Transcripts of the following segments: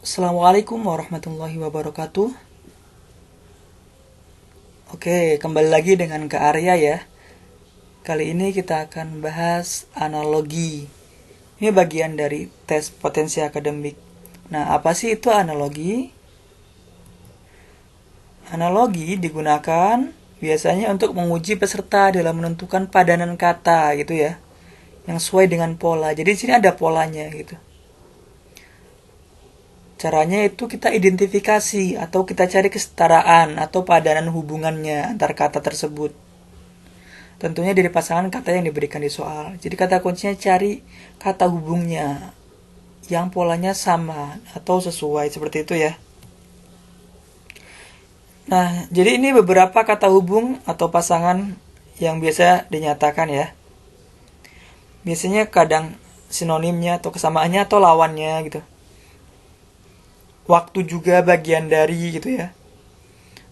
Assalamualaikum warahmatullahi wabarakatuh. Oke, kembali lagi dengan Kak Arya ya. Kali ini kita akan bahas analogi. Ini bagian dari tes potensi akademik. Nah, apa sih itu analogi? Analogi digunakan biasanya untuk menguji peserta dalam menentukan padanan kata gitu ya, yang sesuai dengan pola. Jadi di sini ada polanya gitu. Caranya itu kita identifikasi atau kita cari kesetaraan atau padanan hubungannya antar kata tersebut. Tentunya dari pasangan kata yang diberikan di soal. Jadi kata kuncinya cari kata hubungnya yang polanya sama atau sesuai seperti itu ya. Nah, jadi ini beberapa kata hubung atau pasangan yang biasa dinyatakan ya. Biasanya kadang sinonimnya atau kesamaannya atau lawannya gitu. Waktu juga bagian dari gitu ya.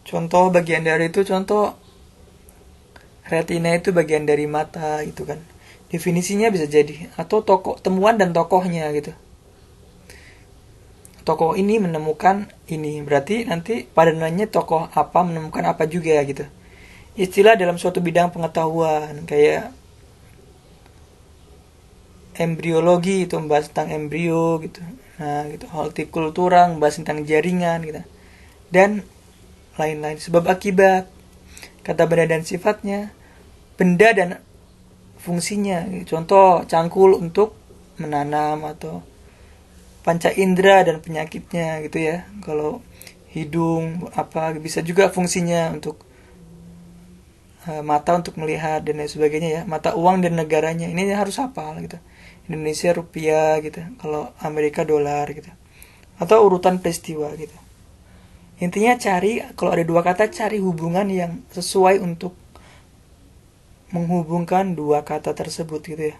Contoh bagian dari itu contoh retina itu bagian dari mata gitu kan. Definisinya bisa jadi atau tokoh temuan dan tokohnya gitu. Tokoh ini menemukan ini, berarti nanti padanannya tokoh apa menemukan apa juga gitu. Istilah dalam suatu bidang pengetahuan kayak embriologi itu membahas tentang embrio gitu. Nah, gitu. Hortikultura membahas tentang jaringan gitu. Dan lain-lain. Sebab akibat, kata benda dan sifatnya, benda dan fungsinya. Contoh cangkul untuk menanam atau panca indera dan penyakitnya gitu ya. Kalau hidung apa bisa juga fungsinya untuk mata untuk melihat dan lain sebagainya ya. Mata uang dan negaranya. Ini harus hafal gitu. Indonesia rupiah gitu. Kalau Amerika dolar gitu. Atau urutan peristiwa gitu. Intinya cari, kalau ada dua kata, cari hubungan yang sesuai untuk menghubungkan dua kata tersebut gitu ya.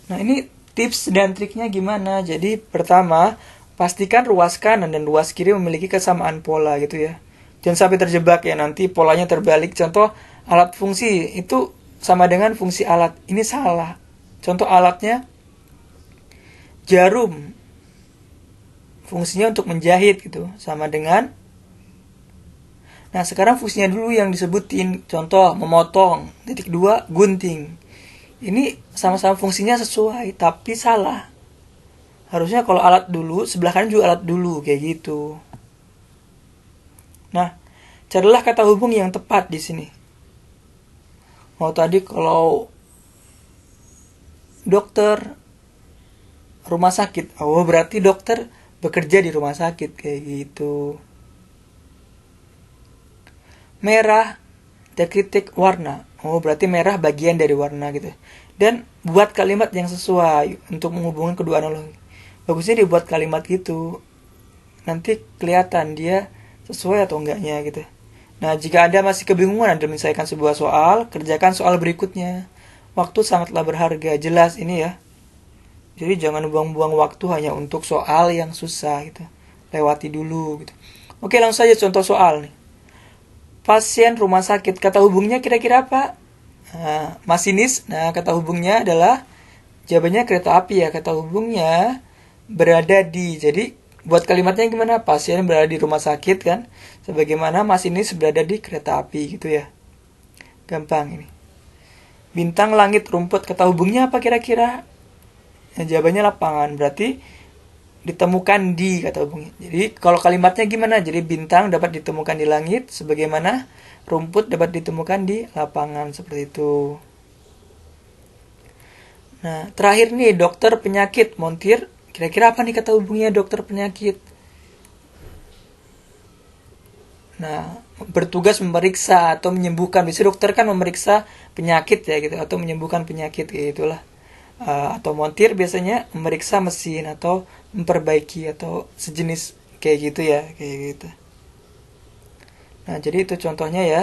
Nah, ini tips dan triknya gimana? Jadi pertama, pastikan ruas kanan dan ruas kiri memiliki kesamaan pola gitu ya. Jangan sampai terjebak ya, nanti polanya terbalik. Contoh alat fungsi itu sama dengan fungsi alat. Ini salah. Contoh alatnya jarum. Fungsinya untuk menjahit gitu, sama dengan. Nah, sekarang fungsinya dulu yang disebutin. Contoh, memotong. Titik dua, gunting. Ini sama-sama fungsinya sesuai, tapi salah. Harusnya kalau alat dulu, sebelah kanan juga alat dulu, kayak gitu. Nah, carilah kata hubung yang tepat di sini. Mau tadi kalau dokter, rumah sakit. Oh, berarti dokter bekerja di rumah sakit, kayak gitu. Merah, dekritik warna. Oh, berarti merah bagian dari warna gitu. Dan buat kalimat yang sesuai untuk menghubungkan kedua analogi. Bagusnya dibuat kalimat gitu. Nanti kelihatan dia sesuai atau enggaknya gitu. Nah, jika Anda masih kebingungan dalam menyelesaikan sebuah soal, kerjakan soal berikutnya. Waktu sangatlah berharga, jelas ini ya. Jadi jangan buang-buang waktu hanya untuk soal yang susah gitu. Lewati dulu gitu. Oke, langsung saja contoh soal nih. Pasien rumah sakit, kata hubungnya kira-kira apa? Nah, masinis, nah kata hubungnya adalah jawabannya kereta api ya. Kata hubungnya berada di. Jadi buat kalimatnya gimana? Pasien berada di rumah sakit kan, sebagaimana masinis berada di kereta api gitu ya. Gampang ini. Bintang, langit, rumput, kata hubungnya apa kira-kira? Nah, jawabannya lapangan, berarti ditemukan di kata hubungnya. Jadi kalau kalimatnya gimana? Jadi bintang dapat ditemukan di langit, sebagaimana rumput dapat ditemukan di lapangan, seperti itu. Nah, terakhir nih dokter penyakit, montir. Kira-kira apa nih kata hubungnya dokter penyakit? Nah, bertugas memeriksa atau menyembuhkan. Biasanya dokter kan memeriksa penyakit ya gitu, atau menyembuhkan penyakit kayak gitulah. Atau montir biasanya memeriksa mesin atau memperbaiki atau sejenis kayak gitu ya, kayak gitu. Nah, jadi itu contohnya ya.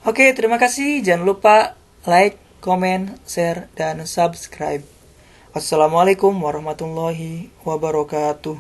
Oke, terima kasih. Jangan lupa like, comment, share, dan subscribe. Wassalamualaikum warahmatullahi wabarakatuh.